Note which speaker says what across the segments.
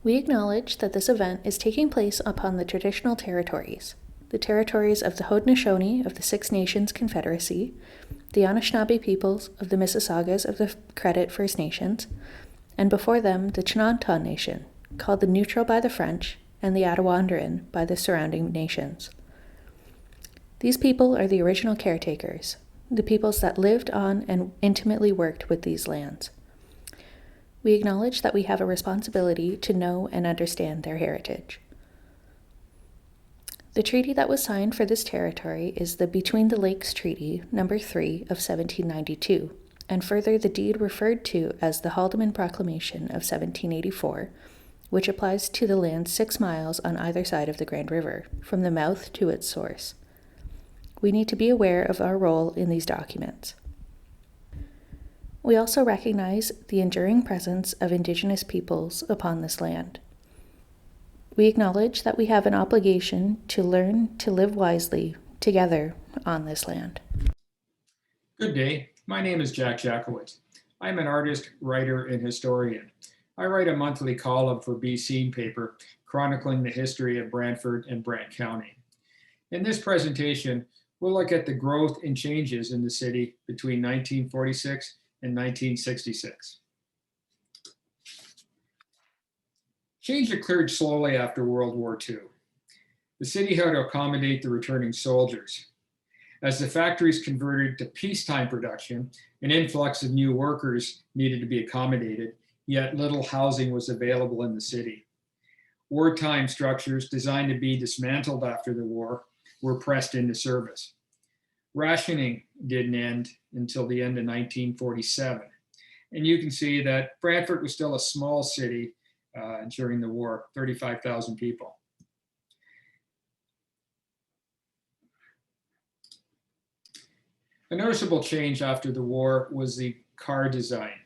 Speaker 1: We acknowledge that this event is taking place upon the traditional territories, the territories of the Haudenosaunee of the Six Nations Confederacy, the Anishinaabe peoples of the Mississaugas of the Credit First Nations, and before them the Chinantan Nation, called the Neutral by the French and the Attawandaron by the surrounding nations. These people are the original caretakers, the peoples that lived on and intimately worked with these lands. We acknowledge that we have a responsibility to know and understand their heritage. The treaty that was signed for this territory is the Between the Lakes Treaty No. 3 of 1792, and further the deed referred to as the Haldeman Proclamation of 1784, which applies to the land 6 miles on either side of the Grand River, from the mouth to its source. We need to be aware of our role in these documents. We also recognize the enduring presence of Indigenous peoples upon this land. We acknowledge that we have an obligation to learn to live wisely together on this land.
Speaker 2: Good day. My name is Jackowetz. I'm an artist, writer, and historian. I write a monthly column for Be Seen paper chronicling the history of Brantford and Brant County. In this presentation, we'll look at the growth and changes in the city between 1946 and 1966. Change occurred slowly after World War II. The city had to accommodate the returning soldiers. As the factories converted to peacetime production, an influx of new workers needed to be accommodated, yet little housing was available in the city. Wartime structures designed to be dismantled after the war were pressed into service. Rationing didn't end until the end of 1947. And you can see that Brantford was still a small city during the war, 35,000 people. A noticeable change after the war was the car design.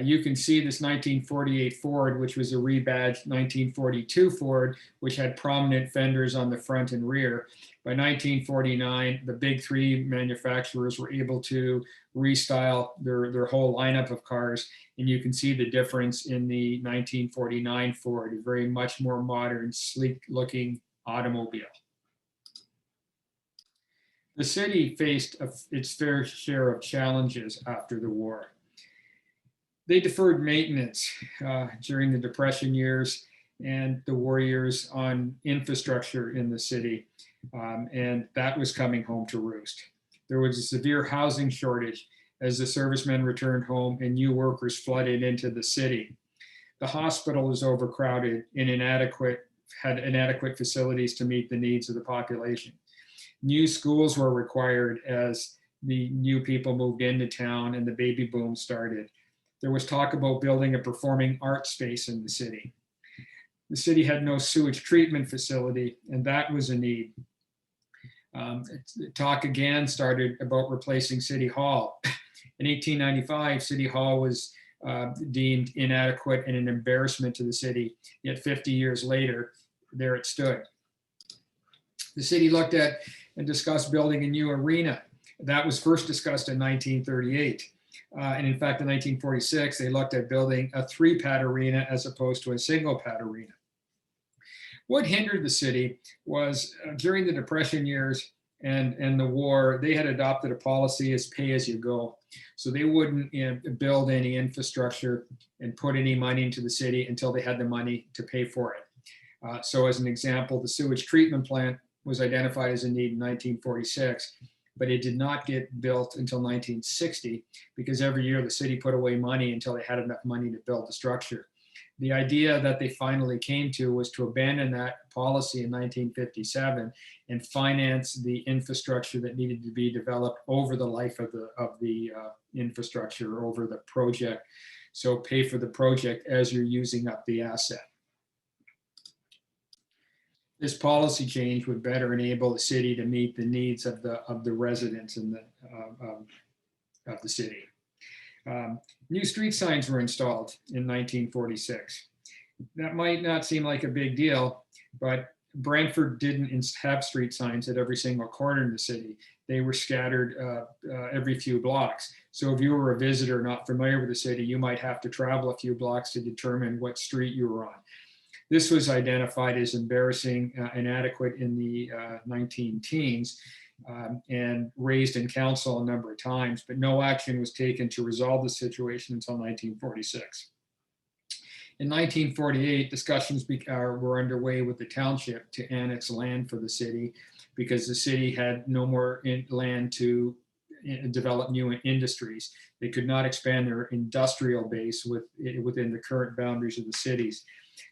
Speaker 2: You can see this 1948 Ford, which was a rebadged 1942 Ford, which had prominent fenders on the front and rear. By 1949, the big three manufacturers were able to restyle their whole lineup of cars. And you can see the difference in the 1949 Ford, a very much more modern, sleek looking automobile. The city faced its fair share of challenges after the war. They deferred maintenance during the Depression years and the war years on infrastructure in the city, and that was coming home to roost. There was a severe housing shortage as the servicemen returned home and new workers flooded into the city. The hospital was overcrowded and had inadequate facilities to meet the needs of the population. New schools were required as the new people moved into town and the baby boom started. There was talk about building a performing arts space in the city. The city had no sewage treatment facility, and that was a need. Talk again started about replacing City Hall. In 1895, City Hall was deemed inadequate and an embarrassment to the city, yet 50 years later, there it stood. The city looked at and discussed building a new arena. That was first discussed in 1938. And in fact, in 1946, they looked at building a 3-pad arena as opposed to a single-pad arena. What hindered the city was during the Depression years and the war, they had adopted a policy as pay as you go. So they wouldn't build any infrastructure and put any money into the city until they had the money to pay for it. So as an example, the sewage treatment plant was identified as a need in 1946. But it did not get built until 1960 because every year the city put away money until they had enough money to build the structure. The idea that they finally came to was to abandon that policy in 1957 and finance the infrastructure that needed to be developed over the life of the infrastructure, over the project. So pay for the project as you're using up the asset. This policy change would better enable the city to meet the needs of the residents of the city. New street signs were installed in 1946. That might not seem like a big deal, but Brantford didn't have street signs at every single corner in the city. They were scattered every few blocks. So if you were a visitor not familiar with the city, you might have to travel a few blocks to determine what street you were on. This was identified as embarrassing, inadequate in the 19 teens, and raised in council a number of times, but no action was taken to resolve the situation until 1946. In 1948, discussions were underway with the township to annex land for the city because the city had no more land to develop new industries. They could not expand their industrial base within the current boundaries of the cities.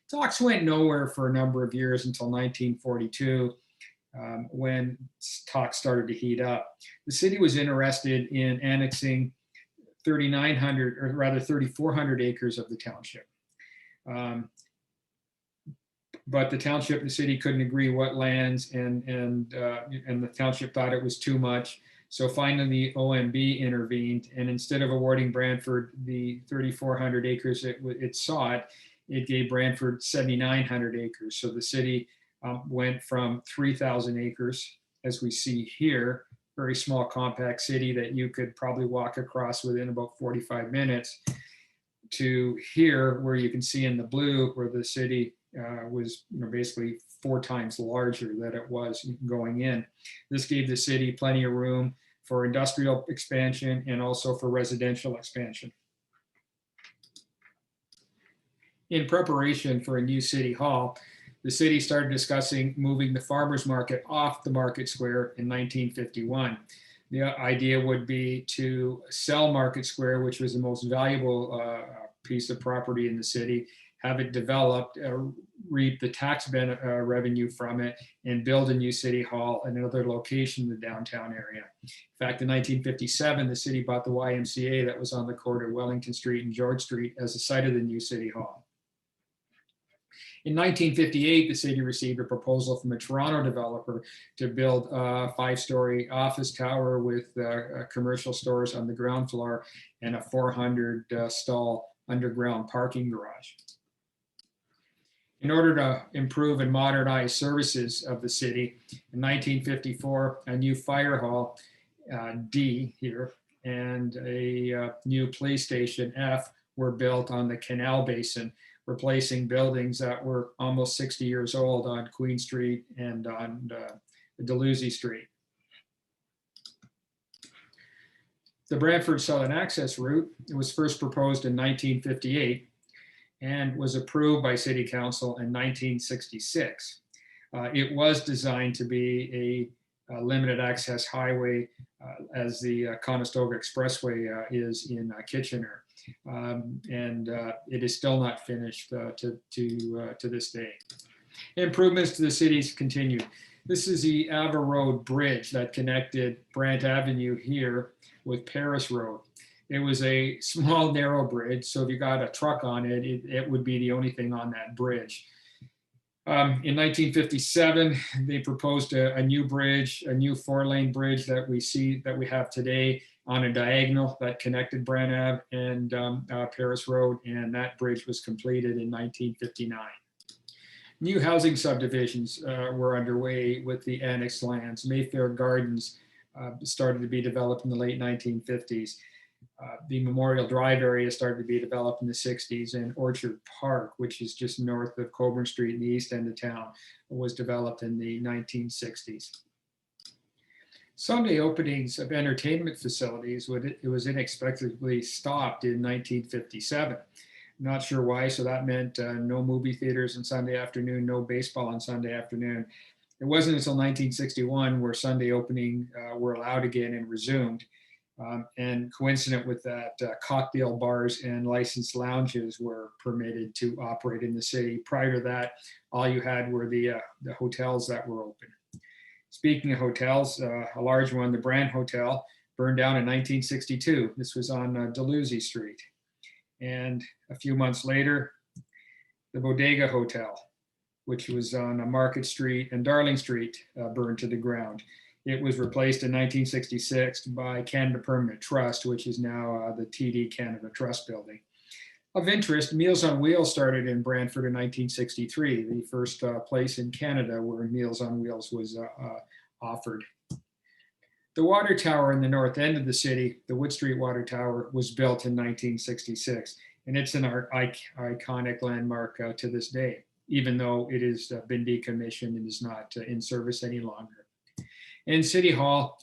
Speaker 2: Talks went nowhere for a number of years until 1942, when talks started to heat up. The city was interested in annexing 3,900, or rather 3,400 acres of the township. But the township and the city couldn't agree what lands, and the township thought it was too much. So finally, the OMB intervened, and instead of awarding Brantford the 3,400 acres it sought, it gave Brantford 7,900 acres. So the city went from 3,000 acres, as we see here, very small compact city that you could probably walk across within about 45 minutes, to here, where you can see in the blue, where the city was basically 4 times larger than it was going in. This gave the city plenty of room for industrial expansion and also for residential expansion. In preparation for a new city hall, the city started discussing moving the farmers market off the market square in 1951. The idea would be to sell Market Square, which was the most valuable piece of property in the city, have it developed, reap the tax revenue from it, and build a new city hall in another location in the downtown area. In fact, in 1957, the city bought the YMCA that was on the corner of Wellington Street and George Street as the site of the new city hall. In 1958, the city received a proposal from a Toronto developer to build a 5-story office tower with commercial stores on the ground floor and a 400-stall underground parking garage. In order to improve and modernize services of the city, in 1954, a new fire hall, D here, and a new police station, F, were built on the Canal Basin, replacing buildings that were almost 60 years old on Queen Street and on Dalhousie Street. The Brantford Southern Access Route was first proposed in 1958 and was approved by City Council in 1966. It was designed to be a limited access highway, as the Conestoga Expressway is in Kitchener. It is still not finished to this day. Improvements to the cities continued. This is the Ava Road Bridge that connected Brant Avenue here with Paris Road. It was a small, narrow bridge, so if you got a truck on it, it would be the only thing on that bridge. In 1957, they proposed a new bridge, a new 4-lane bridge that we have today on a diagonal that connected Brant Ave and Paris Road, and that bridge was completed in 1959. New housing subdivisions were underway with the annexed lands. Mayfair Gardens started to be developed in the late 1950s. The Memorial Drive area started to be developed in the 60s, and Orchard Park, which is just north of Coburn Street in the east end of town, was developed in the 1960s. Sunday openings of entertainment facilities was inexplicably stopped in 1957. Not sure why, so that meant no movie theaters on Sunday afternoon, no baseball on Sunday afternoon. It wasn't until 1961 where Sunday opening were allowed again and resumed. And coincident with that, cocktail bars and licensed lounges were permitted to operate in the city. Prior to that, all you had were the hotels that were open. Speaking of hotels, a large one, the Brant Hotel, burned down in 1962. This was on Dalhousie Street. And a few months later, the Bodega Hotel, which was on Market Street and Darling Street, burned to the ground. It was replaced in 1966 by Canada Permanent Trust, which is now the TD Canada Trust building. Of interest, Meals on Wheels started in Brantford in 1963, the first place in Canada where Meals on Wheels was offered. The water tower in the north end of the city, the Wood Street Water Tower, was built in 1966, and it's an iconic landmark to this day. even though it has been decommissioned and is not in service any longer. In City Hall,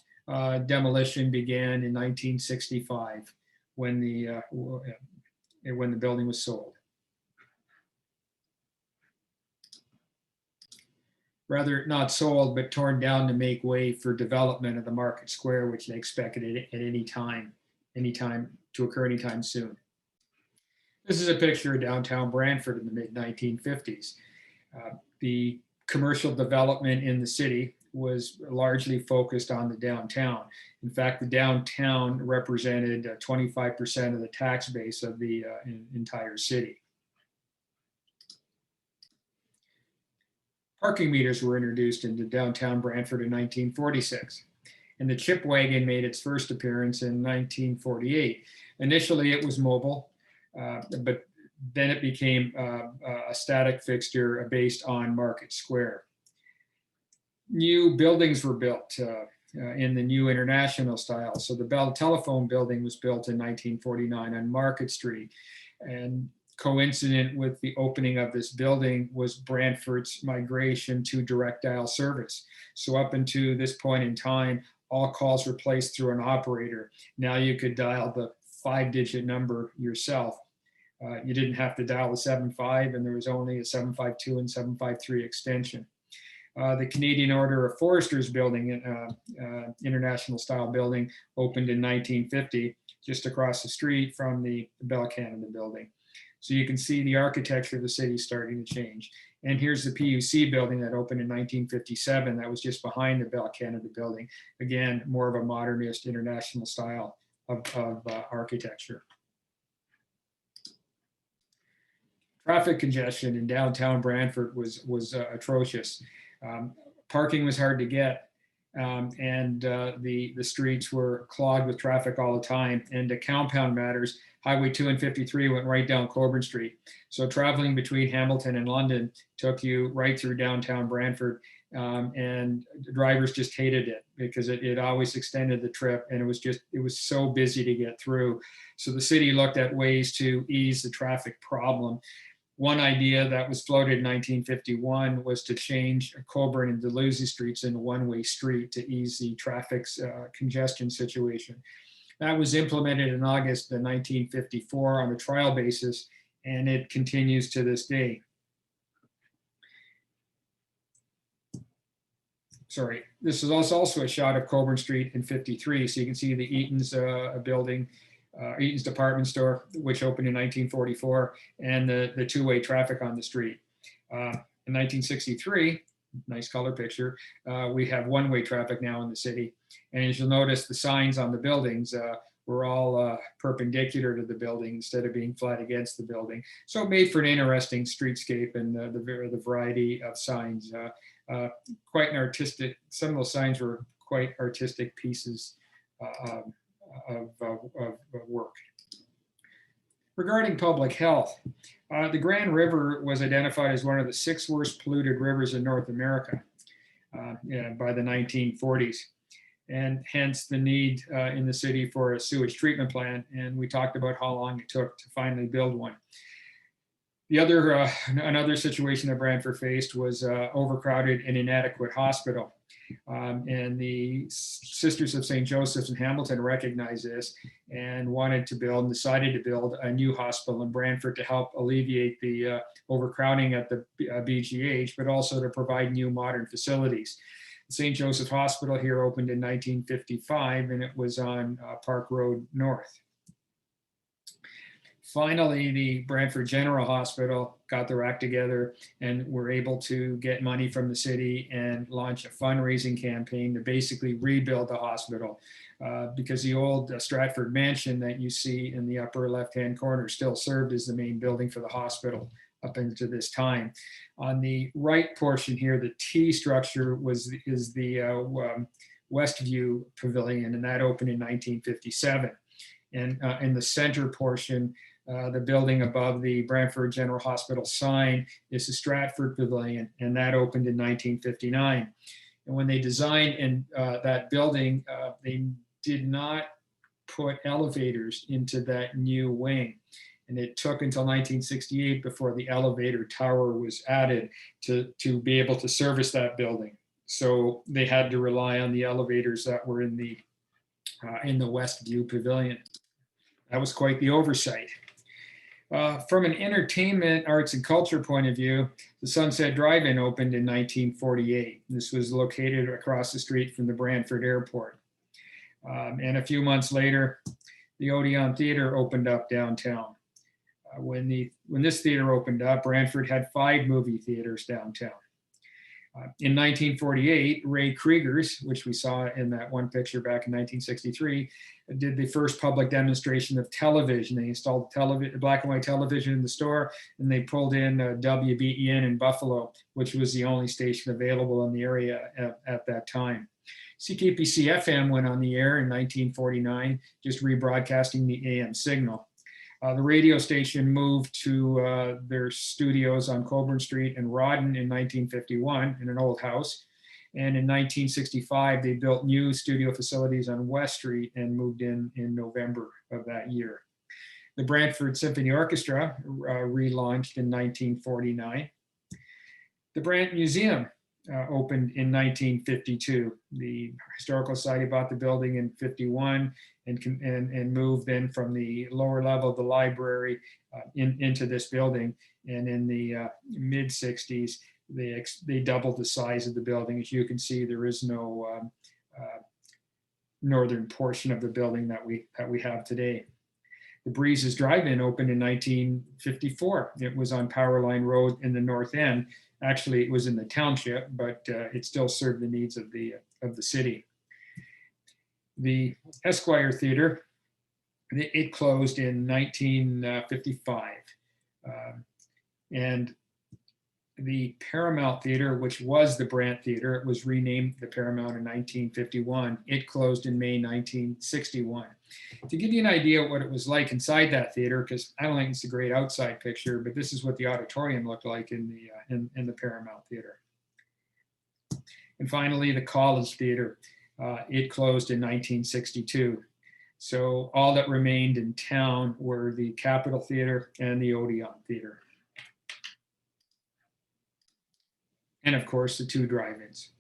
Speaker 2: demolition began in 1965 when the building was sold. Rather, not sold, but torn down to make way for development of the Market Square, which they expected at any time to occur anytime soon. This is a picture of downtown Brantford in the mid-1950s. The commercial development in the city was largely focused on the downtown. In fact, the downtown represented 25% of the tax base of the entire city. Parking meters were introduced into downtown Brantford in 1946, and the chip wagon made its first appearance in 1948. Initially, it was mobile, but then it became a static fixture based on Market Square. New buildings were built in the new international style. So the Bell Telephone Building was built in 1949 on Market Street, and coincident with the opening of this building was Brantford's migration to direct dial service. So up until this point in time, all calls were placed through an operator. Now you could dial the 5-digit number yourself. You didn't have to dial the 75, and there was only a 752 and 753 extension. The Canadian Order of Foresters building, international style building, opened in 1950, just across the street from the Bell Canada building. So you can see the architecture of the city starting to change. And here's the PUC building that opened in 1957. That was just behind the Bell Canada building. Again, more of a modernist international style of architecture. Traffic congestion in downtown Brantford was atrocious. Parking was hard to get, and the streets were clogged with traffic all the time. And to compound matters, Highway 2 and 53 went right down Coburn Street. So traveling between Hamilton and London took you right through downtown Brantford, and drivers just hated it because it always extended the trip, and it was so busy to get through. So the city looked at ways to ease the traffic problem. One idea that was floated in 1951 was to change Coburn and Dalhousie streets into one-way street to ease the traffic congestion situation. That was implemented in August of 1954 on a trial basis, and it continues to this day. Sorry, this is also a shot of Coburn Street in 53. So you can see the Eaton's building, Eaton's department store, which opened in 1944, and the two-way traffic on the street. In 1963, nice color picture, we have one-way traffic now in the city. And as you'll notice, the signs on the buildings were all perpendicular to the building instead of being flat against the building. So it made for an interesting streetscape, and the variety of signs. Quite an artistic, some of those signs were quite artistic pieces of work. Regarding public health, the Grand River was identified as one of the 6 worst polluted rivers in North America by the 1940s, and hence the need in the city for a sewage treatment plant. And we talked about how long it took to finally build one. Another situation that Brantford faced was overcrowded and inadequate hospital. And the Sisters of St. Joseph's in Hamilton recognized this and wanted to build and decided to build a new hospital in Brantford to help alleviate the overcrowding at the BGH, but also to provide new modern facilities. St. Joseph Hospital here opened in 1955, and it was on Park Road North. Finally, the Brantford General Hospital got their act together and were able to get money from the city and launch a fundraising campaign to basically rebuild the hospital, because the old Stratford Mansion that you see in the upper left-hand corner still served as the main building for the hospital up into this time. On the right portion here, the T structure is the Westview Pavilion, and that opened in 1957. And in the center portion, the building above the Brantford General Hospital sign is the Stratford Pavilion, and that opened in 1959. And when they designed that building, they did not put elevators into that new wing. And it took until 1968 before the elevator tower was added to be able to service that building. So they had to rely on the elevators that were in the Westview Pavilion. That was quite the oversight. From an entertainment, arts, and culture point of view, the Sunset Drive-In opened in 1948. This was located across the street from the Brantford Airport. And a few months later, the Odeon Theater opened up downtown. When this theater opened up, Brantford had 5 movie theaters downtown. In 1948, Ray Krieger's, which we saw in that one picture back in 1963, did the first public demonstration of television. They installed black and white television in the store, and they pulled in WBEN in Buffalo, which was the only station available in the area at that time. CKPC FM went on the air in 1949, just rebroadcasting the AM signal. The radio station moved to their studios on Colburn Street and Rawdon in 1951 in an old house. And in 1965, they built new studio facilities on West Street and moved in November of that year. The Brantford Symphony Orchestra relaunched in 1949. The Brant Museum opened in 1952. The Historical Society bought the building in 51 and moved then from the lower level of the library into this building. And in the mid 60s, they doubled the size of the building. As you can see, there is no northern portion of the building that we have today. The Breezes Drive-In opened in 1954. It was on Powerline Road in the north end. Actually, it was in the township, but it still served the needs of the city. The Esquire Theater, it closed in 1955. And the Paramount Theater, which was the Brant Theater, it was renamed the Paramount in 1951. It closed in May 1961. To give you an idea of what it was like inside that theater, because I don't think it's a great outside picture, but this is what the auditorium looked like in the Paramount Theater. And finally, the College Theater, it closed in 1962. So all that remained in town were the Capitol Theater and the Odeon Theater. And of course, the 2 drive-ins.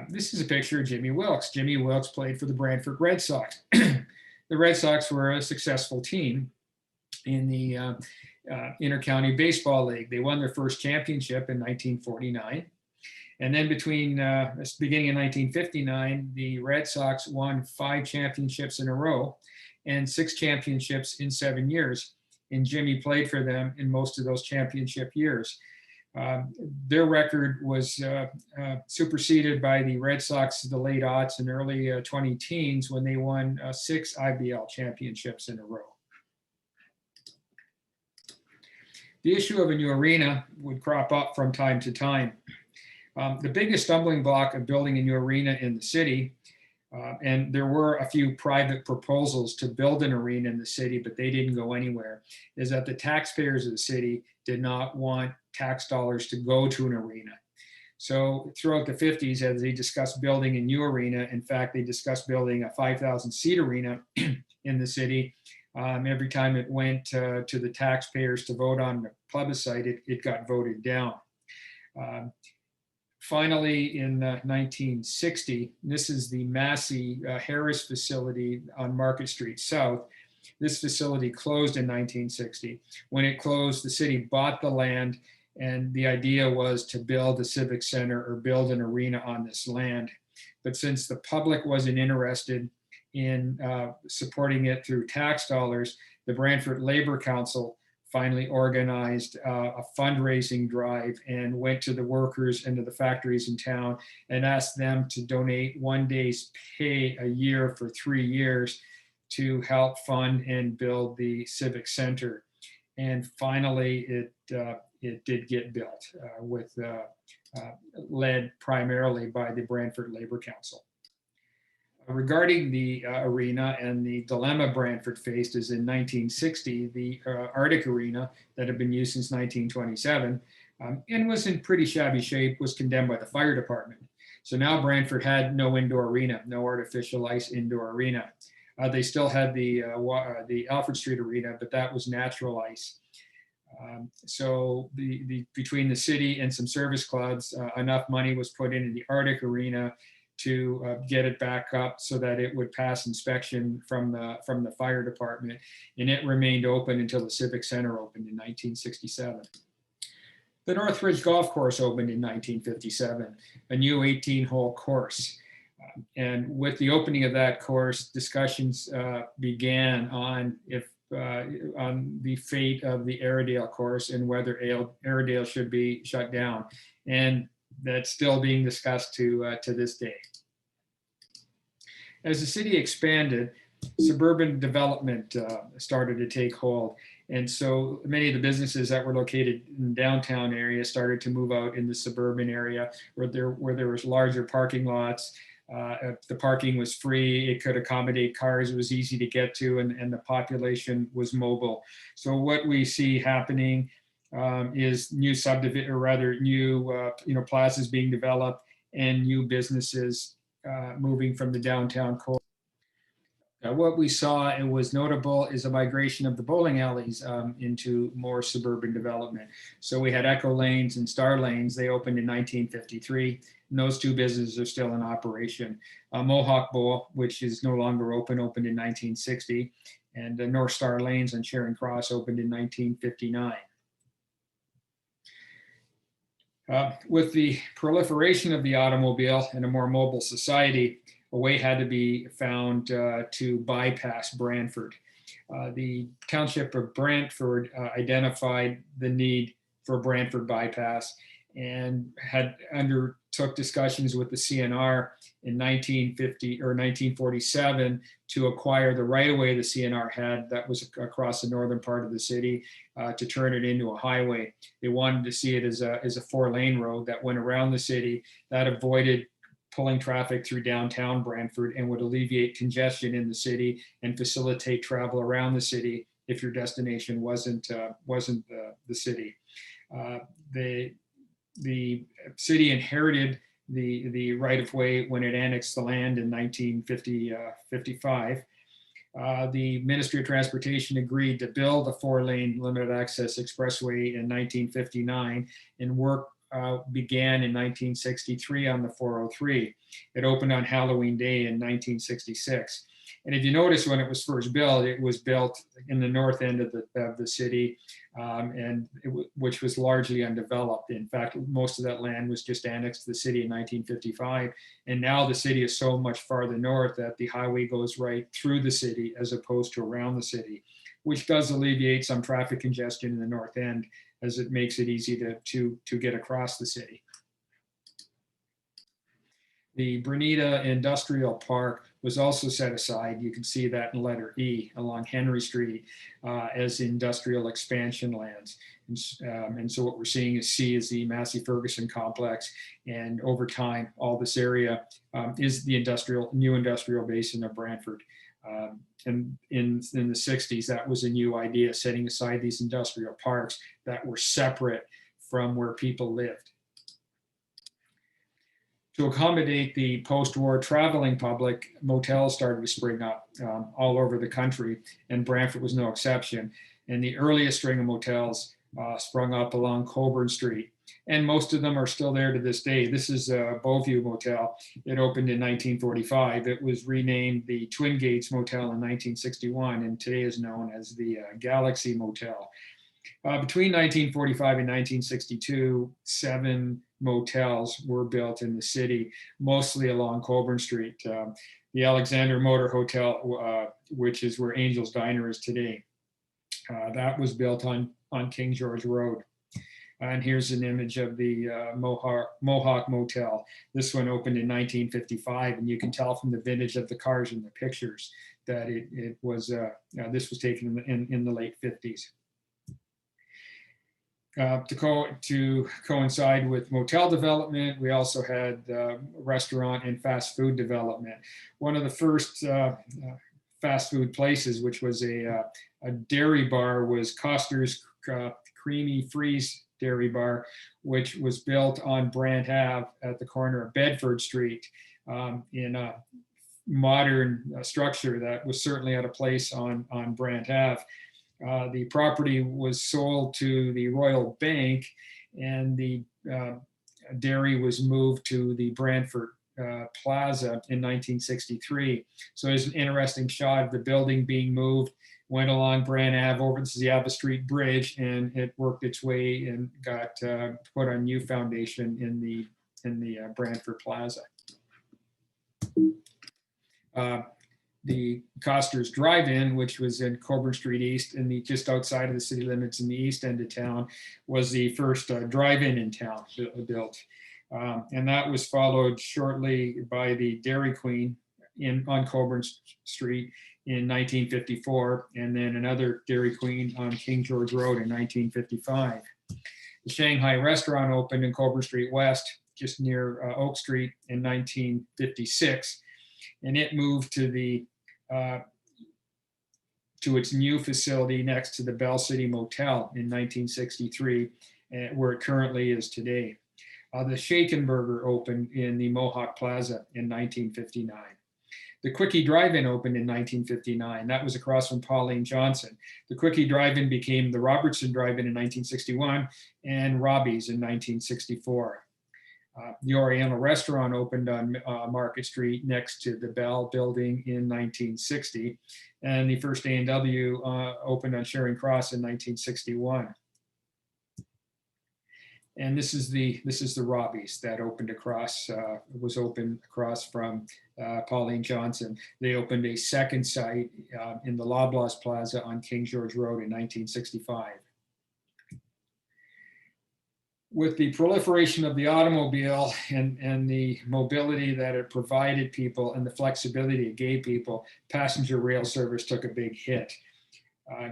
Speaker 2: This is a picture of Jimmy Wilkes. Jimmy Wilkes played for the Brantford Red Sox. The Red Sox were a successful team in the Inter-County Baseball League. They won their first championship in 1949. And then beginning in 1959, the Red Sox won 5 championships in a row and 6 championships in 7 years. And Jimmy played for them in most of those championship years. Their record was superseded by the Red Sox of the late aughts and early 2010s when they won 6 IBL championships in a row. The issue of a new arena would crop up from time to time. The biggest stumbling block of building a new arena in the city, and there were a few private proposals to build an arena in the city, but they didn't go anywhere, is that the taxpayers of the city did not want tax dollars to go to an arena. So throughout the 50s, as they discussed building a new arena, in fact, they discussed building a 5,000 seat arena in the city. Every time it went to the taxpayers to vote on the plebiscite, it got voted down. Finally, in 1960, this is the Massey Harris facility on Market Street South. This facility closed in 1960. When it closed, the city bought the land, and the idea was to build a civic center or build an arena on this land. But since the public wasn't interested in supporting it through tax dollars, the Brantford Labor Council finally organized a fundraising drive and went to the workers and to the factories in town and asked them to donate 1 day's pay a year for 3 years to help fund and build the civic center. And finally, it did get built, led primarily by the Brantford Labor Council. Regarding the arena and the dilemma Brantford faced is in 1960, the Arctic Arena that had been used since 1927 and was in pretty shabby shape was condemned by the fire department. So now Brantford had no indoor arena, no artificial ice indoor arena. They still had the Alfred Street Arena, but that was natural ice. So between the city and some service clubs, enough money was put into the Arctic Arena to get it back up so that it would pass inspection from the fire department, and it remained open until the Civic Center opened in 1967. The Northridge Golf Course opened in 1957, a new 18-hole course. And with the opening of that course, discussions began on the fate of the Airedale course and whether Airedale should be shut down. And that's still being discussed to this day. As the city expanded, suburban development started to take hold. And so many of the businesses that were located in the downtown area started to move out in the suburban area where there was larger parking lots. The parking was free, it could accommodate cars, it was easy to get to, and the population was mobile. So what we see happening is new subdivision, or rather new plazas being developed and new businesses moving from the downtown core. What we saw and was notable is a migration of the bowling alleys into more suburban development. So we had Echo Lanes and Star Lanes. They opened in 1953, and those two businesses are still in operation. Mohawk Bowl, which is no longer open, opened in 1960, and North Star Lanes on Charing Cross opened in 1959. With the proliferation of the automobile and a more mobile society, a way had to be found to bypass Brantford. The township of Brantford identified the need for Brantford Bypass and undertook discussions with the CNR in 1950 or 1947 to acquire the right-of-way the CNR had that was across the northern part of the city to turn it into a highway. They wanted to see it as a 4-lane road that went around the city, that avoided pulling traffic through downtown Brantford and would alleviate congestion in the city and facilitate travel around the city if your destination wasn't the city. The city inherited the right-of-way when it annexed the land in 1955. The Ministry of Transportation agreed to build a 4-lane limited access expressway in 1959, and work began in 1963 on the 403. It opened on Halloween Day in 1966. And if you notice, when it was first built, it was built in the north end of the city, which was largely undeveloped. In fact, most of that land was just annexed to the city in 1955. And now the city is so much farther north that the highway goes right through the city as opposed to around the city, which does alleviate some traffic congestion in the north end, as it makes it easy to get across the city. The Bernita Industrial Park was also set aside. You can see that in letter E along Henry Street as industrial expansion lands. And so what we're seeing is C is the Massey Ferguson complex. And over time, all this area is the new industrial basin of Brantford. And in the 60s, that was a new idea, setting aside these industrial parks that were separate from where people lived. To accommodate the post-war traveling public, motels started to spring up all over the country, and Brantford was no exception. And the earliest string of motels sprung up along Coburn Street, and most of them are still there to this day. This is Beauview Motel. It opened in 1945. It was renamed the Twin Gates Motel in 1961, and today is known as the Galaxy Motel. Between 1945 and 1962, 7 motels were built in the city, mostly along Coburn Street. The Alexander Motor Hotel, which is where Angel's Diner is today, that was built on King George Road. And here's an image of the Mohawk Motel. This one opened in 1955, and you can tell from the vintage of the cars in the pictures that this was taken in the late 50s. To coincide with motel development, we also had restaurant and fast food development. One of the first fast food places, which was a dairy bar, was Costa's Creamy Freeze Dairy Bar, which was built on Brant Ave at the corner of Bedford Street in modern structure that was certainly out of place on Brant Ave. The property was sold to the Royal Bank, and the dairy was moved to the Brantford Plaza in 1963. So there's an interesting shot of the building being moved, went along Brant Ave over, this is the Ava Street Bridge, and it worked its way and got put on new foundation in the Brantford Plaza. The Coster's Drive-In, which was in Coburn Street East, in the just outside of the city limits in the east end of town, was the first drive-in in town built. And that was followed shortly by the Dairy Queen on Coburn Street in 1954, and then another Dairy Queen on King George Road in 1955. The Shanghai restaurant opened in Coburn Street West, just near Oak Street in 1956, and it moved to its new facility next to the Bell City Motel in 1963, where it currently is today. The Shaken Burger opened in the Mohawk Plaza in 1959. The Quickie Drive-In opened in 1959. That was across from Pauline Johnson. The Quickie Drive-In became the Robertson Drive-In in 1961 and Robbie's in 1964. The Oriental Restaurant opened on Market Street next to the Bell Building in 1960. And the first A&W opened on Charing Cross in 1961. And this is the Robbie's that opened across, was opened across from Pauline Johnson. They opened a second site in the Loblaws Plaza on King George Road in 1965. With the proliferation of the automobile and the mobility that it provided people and the flexibility it gave people, passenger rail service took a big hit.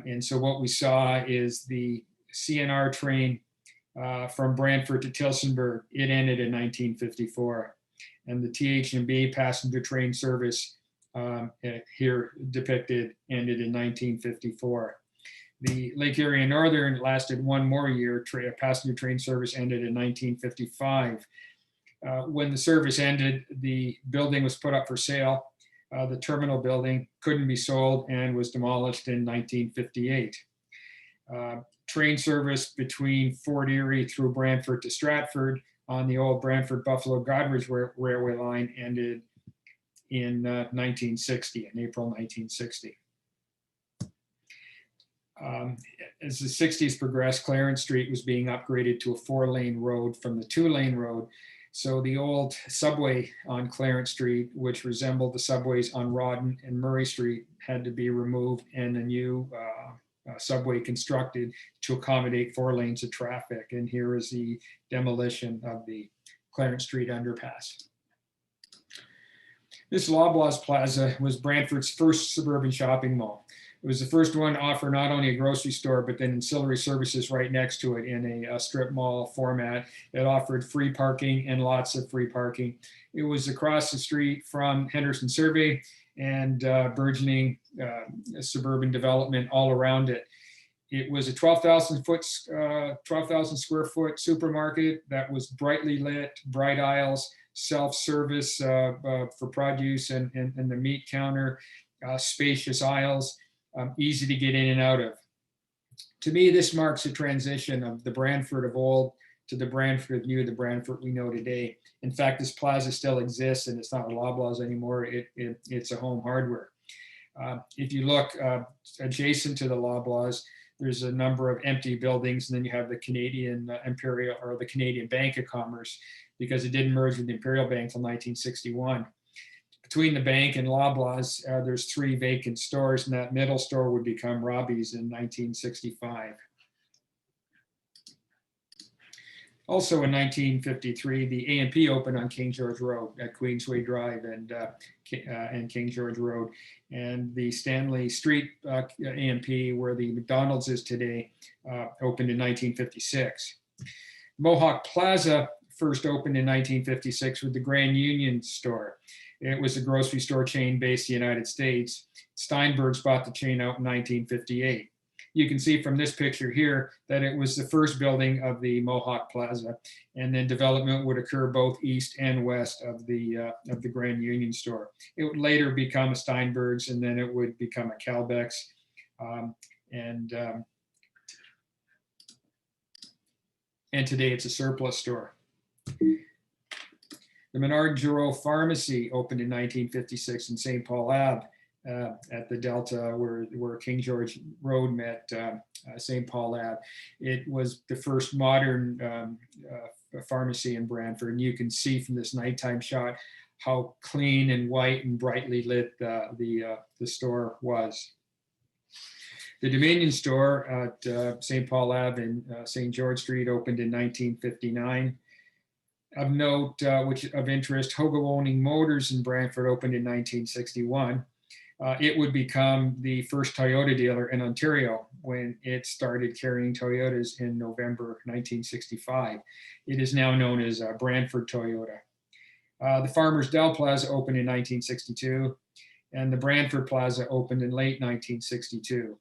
Speaker 2: And so what we saw is the CNR train from Brantford to Tillsonburg, it ended in 1954. And the TH&B passenger train service here depicted ended in 1954. The Lake Erie Northern lasted one more year. Passenger train service ended in 1955. When the service ended, the building was put up for sale. The terminal building couldn't be sold and was demolished in 1958. Train service between Fort Erie through Brantford to Stratford on the old Brantford Buffalo Godrich Railway line ended in 1960, in April 1960. As the 60s progressed, Clarence Street was being upgraded to a 4-lane road from the 2-lane road. So the old subway on Clarence Street, which resembled the subways on Rawdon and Murray Street, had to be removed and a new subway constructed to accommodate 4 lanes of traffic. And here is the demolition of the Clarence Street underpass. This Loblaws Plaza was Brantford's first suburban shopping mall. It was the first one to offer not only a grocery store, but then ancillary services right next to it in a strip mall format. It offered free parking and lots of free parking. It was across the street from Henderson Survey and burgeoning suburban development all around it. It was a 12,000 square foot supermarket that was brightly lit, bright aisles, self-service for produce and the meat counter, spacious aisles. Easy to get in and out of. To me, this marks a transition of the Brantford of old to the Brantford of new, the Brantford we know today. In fact, this plaza still exists, and it's not a Loblaws anymore. It's a Home Hardware. If you look adjacent to the Loblaws, there's a number of empty buildings, and then you have the Canadian Imperial, or the Canadian Bank of Commerce, because it didn't merge with the Imperial Bank until 1961. Between the bank and Loblaws, there's 3 vacant stores, and that middle store would become Robbie's in 1965. Also in 1953, the A&P opened on King George Road at Queensway Drive and King George Road. And the Stanley Street A&P, where the McDonald's is today, opened in 1956. Mohawk Plaza first opened in 1956 with the Grand Union store. It was a grocery store chain based in the United States. Steinberg's bought the chain out in 1958. You can see from this picture here that it was the first building of the Mohawk Plaza, and then development would occur both east and west of the Grand Union store. It would later become a Steinberg's, and then it would become a Calbeck's. And today it's a surplus store. The Menard Jerome Pharmacy opened in 1956 in St. Paul Ave at the Delta where King George Road met St. Paul Ave. It was the first modern pharmacy in Brantford. And you can see from this nighttime shot how clean and white and brightly lit the store was. The Dominion store at St. Paul Ave and St. George Street opened in 1959. Of note, which of interest, Hoga Motors in Brantford opened in 1961. It would become the first Toyota dealer in Ontario when it started carrying Toyotas in November 1965. It is now known as Brantford Toyota. The Farmers Dell Plaza opened in 1962, and the Brantford Plaza opened in late 1962.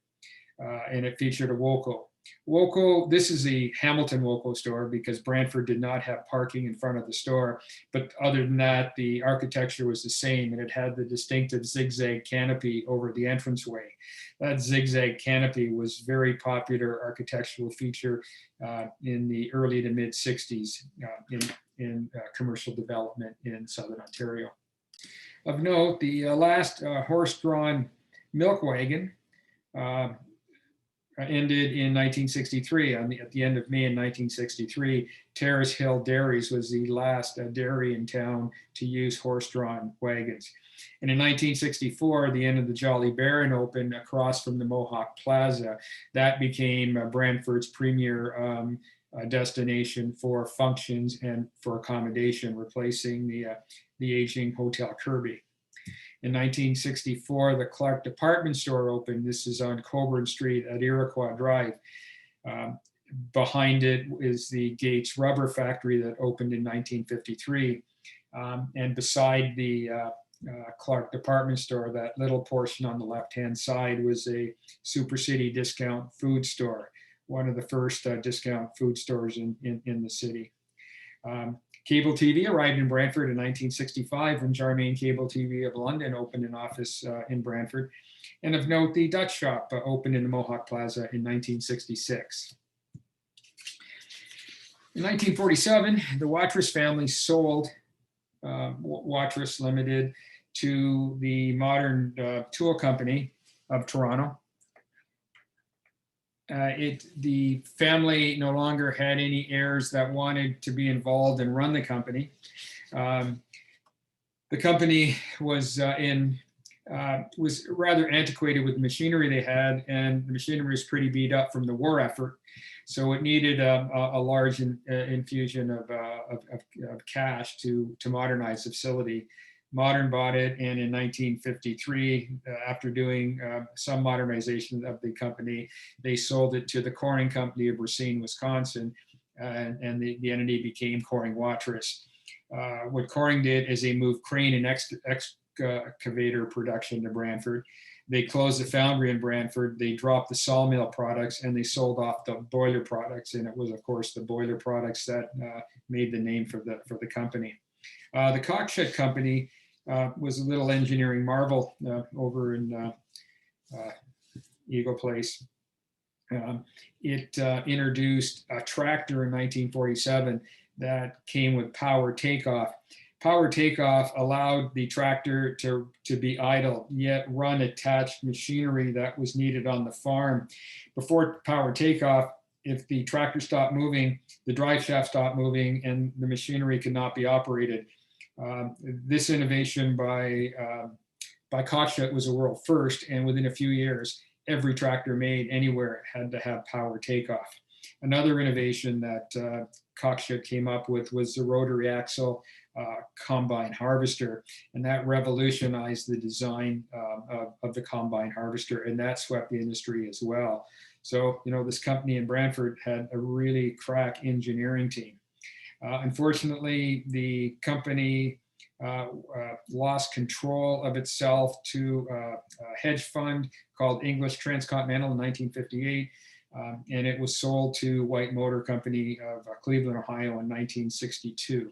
Speaker 2: And it featured a Woco. Woco, this is the Hamilton Woco store because Brantford did not have parking in front of the store. But other than that, the architecture was the same, and it had the distinctive zigzag canopy over the entranceway. That zigzag canopy was a very popular architectural feature in the early to mid 60s in commercial development in Southern Ontario. Of note, the last horse-drawn milk wagon ended in 1963. At the end of May in 1963, Terrace Hill Dairies was the last dairy in town to use horse-drawn wagons. And in 1964, the end of the Jolly Baron opened across from the Mohawk Plaza. That became Brantford's premier destination for functions and for accommodation, replacing the aging Hotel Kirby. In 1964, the Clark department store opened. This is on Coburn Street at Iroquois Drive. Behind it is the Gates Rubber Factory that opened in 1953. And beside the Clark department store, that little portion on the left-hand side was a Super City discount food store, one of the first discount food stores in the city. Cable TV arrived in Brantford in 1965 when Jarmaine Cable TV of London opened an office in Brantford. And of note, the Dutch shop opened in the Mohawk Plaza in 1966. In 1947, the Watrous family sold Watrous Limited to the Modern Tool Company of Toronto. The family no longer had any heirs that wanted to be involved and run the company. The company was rather antiquated with the machinery they had, and the machinery was pretty beat up from the war effort. So it needed a large infusion of cash to modernize the facility. Modern bought it, and in 1953, after doing some modernization of the company, they sold it to the Coring Company of Racine, Wisconsin, and the entity became Coring Watrous. What Coring did is they moved crane and excavator production to Brantford. They closed the foundry in Brantford. They dropped the sawmill products, and they sold off the boiler products. And it was, of course, the boiler products that made the name for the company. The Cockshed Company was a little engineering marvel over in Eagle Place. It introduced a tractor in 1947 that came with power takeoff. Power takeoff allowed the tractor to be idle, yet run attached machinery that was needed on the farm. Before power takeoff, if the tractor stopped moving, the drive shaft stopped moving, and the machinery could not be operated. This innovation by Cockshed was a world first, and within a few years, every tractor made anywhere had to have power takeoff. Another innovation that Cockshed came up with was the rotary axle combine harvester, and that revolutionized the design of the combine harvester, and that swept the industry as well. So, this company in Brantford had a really crack engineering team. Unfortunately, the company lost control of itself to a hedge fund called English Transcontinental in 1958. And it was sold to White Motor Company of Cleveland, Ohio in 1962.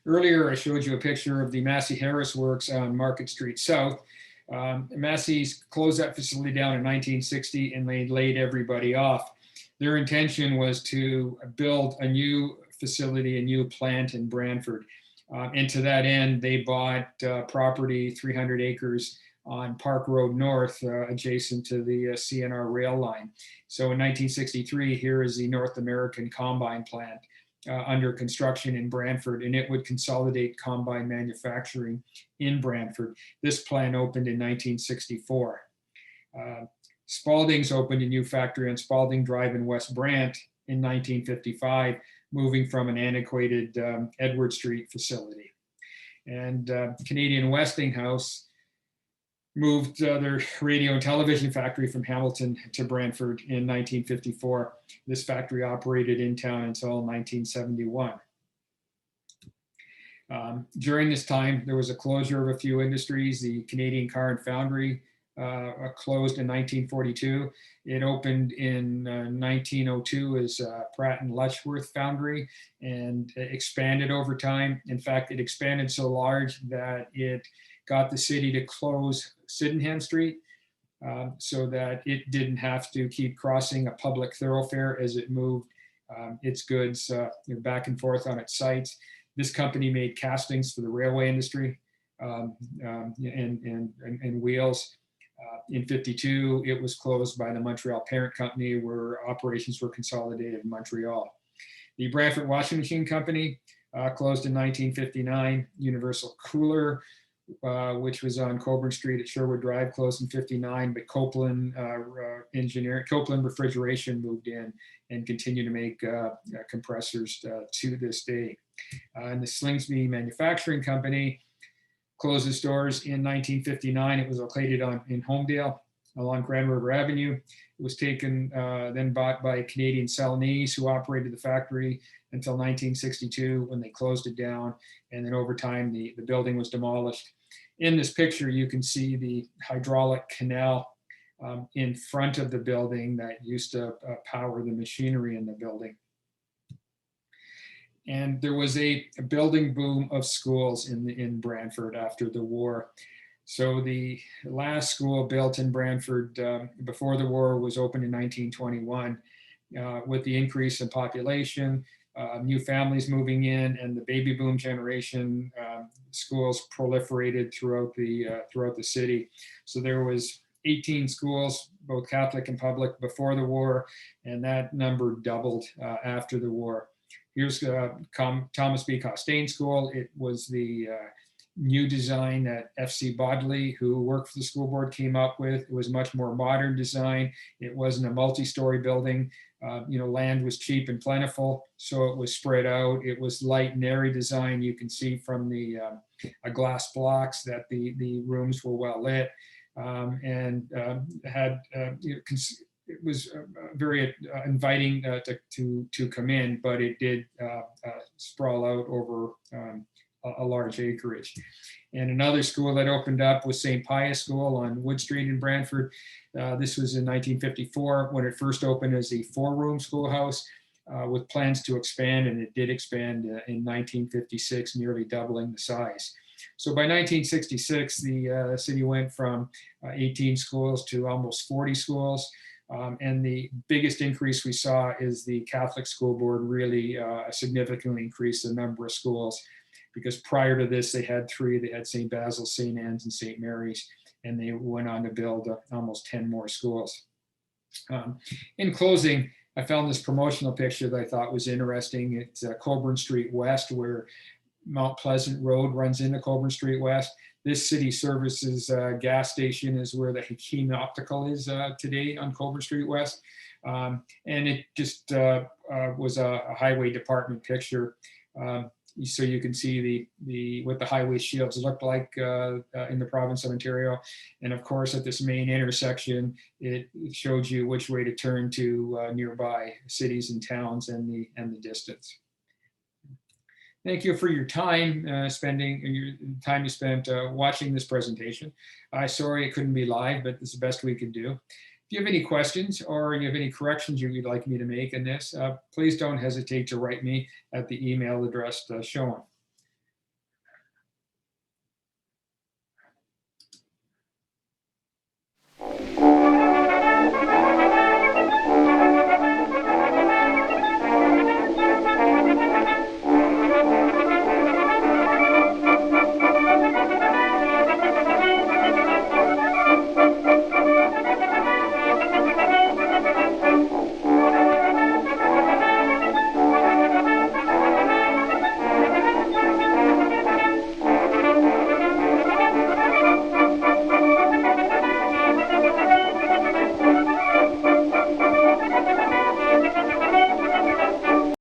Speaker 2: Earlier, I showed you a picture of the Massey Harris Works on Market Street South. Massey's closed that facility down in 1960 and they laid everybody off. Their intention was to build a new facility, a new plant in Brantford. And to that end, they bought property, 300 acres on Park Road North, adjacent to the CNR rail line. So in 1963, here is the North American Combine plant under construction in Brantford, and it would consolidate combine manufacturing in Brantford. This plant opened in 1964. Spalding's opened a new factory on Spalding Drive in West Brant in 1955, moving from an antiquated Edward Street facility. And Canadian Westinghouse moved their radio and television factory from Hamilton to Brantford in 1954. This factory operated in town until 1971. During this time, there was a closure of a few industries. The Canadian Car and Foundry closed in 1942. It opened in 1902 as Pratt and Letchworth Foundry and expanded over time. In fact, it expanded so large that it got the city to close Sydenham Street so that it didn't have to keep crossing a public thoroughfare as it moved its goods back and forth on its sites. This company made castings for the railway industry and wheels. In 52, it was closed by the Montreal parent company where operations were consolidated in Montreal. The Brantford Washing Machine Company closed in 1959. Universal Cooler, which was on Coburn Street at Sherwood Drive, closed in 59, but Copeland Copeland Refrigeration moved in and continued to make compressors to this day. And the Slingsby Manufacturing Company closed its doors in 1959. It was located in Homedale along Grand River Avenue. It was taken, then bought by Canadian Celanese, who operated the factory until 1962 when they closed it down. And then over time, the building was demolished. In this picture, you can see the hydraulic canal in front of the building that used to power the machinery in the building. And there was a building boom of schools in Brantford after the war. So the last school built in Brantford before the war was opened in 1921. With the increase in population, new families moving in, and the baby boom generation, schools proliferated throughout the city. So there was 18 schools, both Catholic and public, before the war, and that number doubled after the war. Here's Thomas B. Costain School. It was the new design that F.C. Bodley, who worked for the school board, came up with. It was much more modern design. It wasn't a multi-story building. Land was cheap and plentiful, so it was spread out. It was light and airy design. You can see from the glass blocks that the rooms were well lit and had it was very inviting to come in, but it did sprawl out over a large acreage. And another school that opened up was St. Pius School on Wood Street in Brantford. This was in 1954 when it first opened as a 4-room schoolhouse with plans to expand, and it did expand in 1956, nearly doubling the size. So by 1966, the city went from 18 schools to almost 40 schools. And the biggest increase we saw is the Catholic school board really significantly increased the number of schools, because prior to this, they had 3. They had St. Basil's, St. Anne's, and St. Mary's, and they went on to build almost 10 more schools. In closing, I found this promotional picture that I thought was interesting. It's Coburn Street West, where Mount Pleasant Road runs into Coburn Street West. This city services gas station is where the Hakeem Optical is today on Coburn Street West. And it just was a highway department picture. So you can see what the highway shields looked like in the province of Ontario. And of course, at this main intersection, it showed you which way to turn to nearby cities and towns and the distance. Thank you for your time your time you spent watching this presentation. Sorry it couldn't be live, but this is the best we could do. If you have any questions or you have any corrections you'd like me to make in this, please don't hesitate to write me at the email address shown.